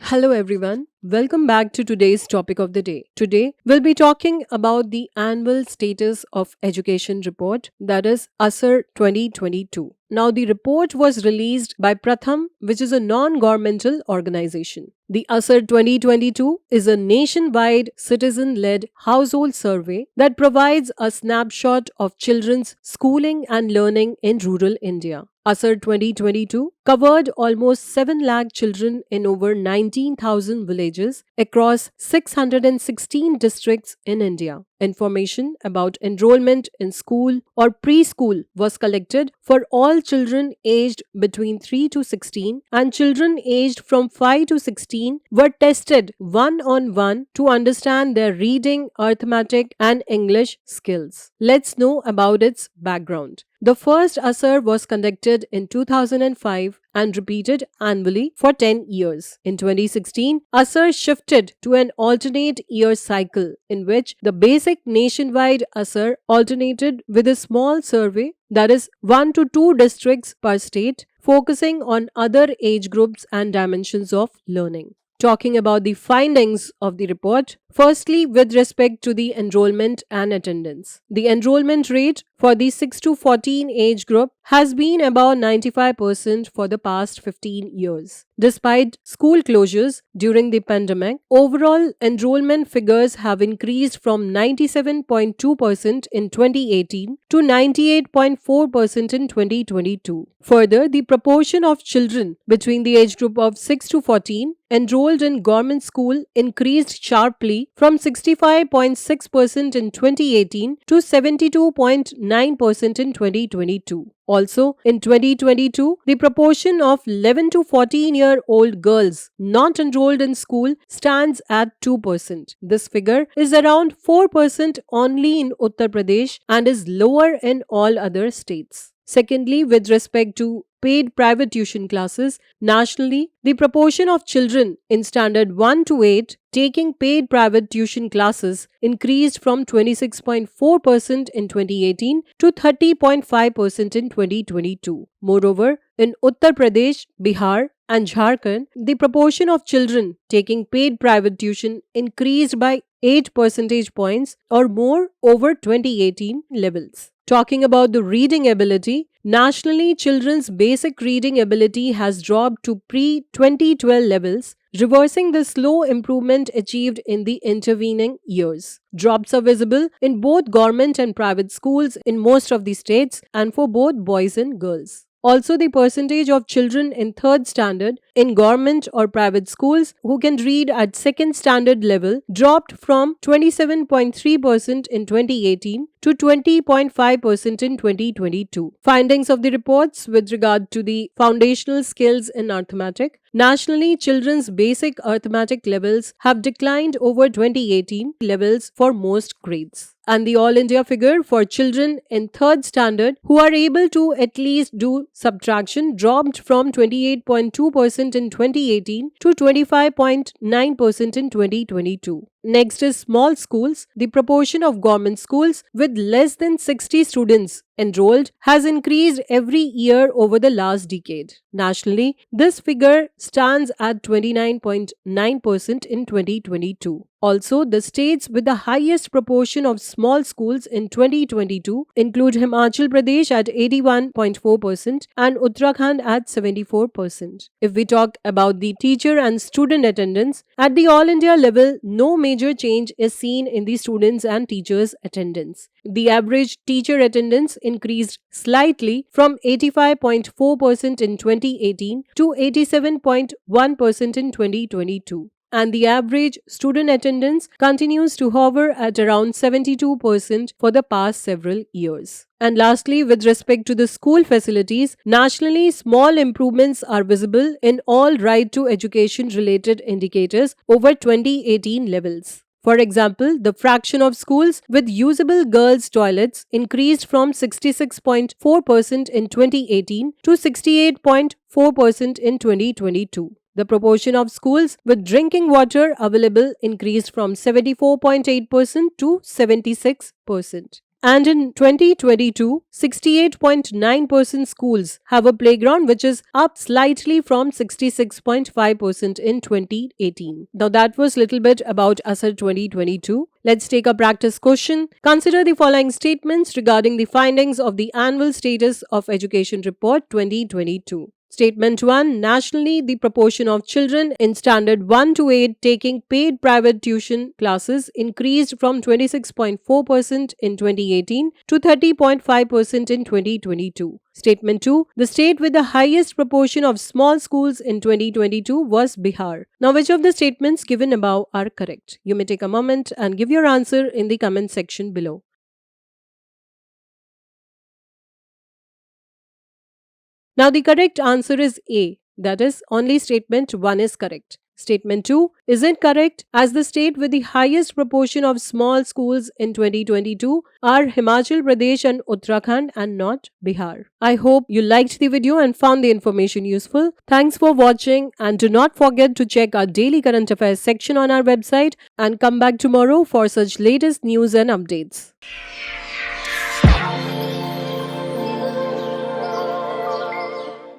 Hello everyone, welcome back to today's topic of the day. Today we'll be talking about the annual status of education report, that is ASER 2022. Now the report was released by Pratham, which is a non-governmental organization. The ASER 2022 is a nationwide citizen-led household survey that provides a snapshot of children's schooling and learning in rural India. ASER 2022 covered almost 7 lakh children in over 19,000 villages across 616 districts in India. Information about enrollment in school or preschool was collected for all children aged between 3 to 16, and children aged from 5 to 16 were tested one-on-one to understand their reading, arithmetic and English skills. Let's know about its background. The first ASER was conducted in 2005 and repeated annually for 10 years. In 2016, ASER shifted to an alternate year cycle in which the basic nationwide ASER alternated with a small survey, that is 1 to 2 districts per state, focusing on other age groups and dimensions of learning. Talking about the findings of the report, firstly, with respect to the enrollment and attendance. The enrollment rate for the 6 to 14 age group has been about 95% for the past 15 years. Despite school closures during the pandemic, overall enrollment figures have increased from 97.2% in 2018 to 98.4% in 2022. Further, the proportion of children between the age group of 6 to 14 enrolled in government school increased sharply from 65.6% in 2018 to 72.9% in 2022. Also, in 2022, the proportion of 11 to 14-year-old girls not enrolled in school stands at 2%. This figure is around 4% only in Uttar Pradesh and is lower in all other states. Secondly, with respect to paid private tuition classes, nationally, the proportion of children in standard 1 to 8 taking paid private tuition classes increased from 26.4% in 2018 to 30.5% in 2022. Moreover, in Uttar Pradesh, Bihar and Jharkhand, the proportion of children taking paid private tuition increased by 8 percentage points or more over 2018 levels. Talking about the reading ability, nationally, children's basic reading ability has dropped to pre-2012 levels, reversing the slow improvement achieved in the intervening years. Drops are visible in both government and private schools in most of the states and for both boys and girls. Also, the percentage of children in 3rd standard in government or private schools who can read at 2nd standard level dropped from 27.3% in 2018 to 20.5% in 2022. Findings of the reports with regard to the foundational skills in arithmetic. Nationally, children's basic arithmetic levels have declined over 2018 levels for most grades. And the All India figure for children in 3rd standard who are able to at least do subtraction dropped from 28.2% in 2018 to 25.9% in 2022. Next is small schools. The proportion of government schools with less than 60 students enrolled has increased every year over the last decade. Nationally, this figure stands at 29.9% in 2022. Also, the states with the highest proportion of small schools in 2022 include Himachal Pradesh at 81.4% and Uttarakhand at 74%. If we talk about the teacher and student attendance, at the All India level, no major change is seen in the students and teachers' attendance. The average teacher attendance increased slightly from 85.4% in 2018 to 87.1% in 2022. And the average student attendance continues to hover at around 72% for the past several years. And lastly, with respect to the school facilities, nationally small improvements are visible in all right to education related indicators over 2018 levels. For example, the fraction of schools with usable girls' toilets increased from 66.4% in 2018 to 68.4% in 2022. The proportion of schools with drinking water available increased from 74.8% to 76%. And in 2022, 68.9% schools have a playground, which is up slightly from 66.5% in 2018. Now that was little bit about ASER 2022. Let's take a practice question. Consider the following statements regarding the findings of the Annual Status of Education Report 2022. Statement 1. Nationally, the proportion of children in standard 1 to 8 taking paid private tuition classes increased from 26.4% in 2018 to 30.5% in 2022. Statement 2. The state with the highest proportion of small schools in 2022 was Bihar. Now, which of the statements given above are correct? You may take a moment and give your answer in the comment section below. Now, the correct answer is A. That is, only statement 1 is correct. Statement 2 isn't correct, as the state with the highest proportion of small schools in 2022 are Himachal Pradesh and Uttarakhand and not Bihar. I hope you liked the video and found the information useful. Thanks for watching, and do not forget to check our daily current affairs section on our website and come back tomorrow for such latest news and updates.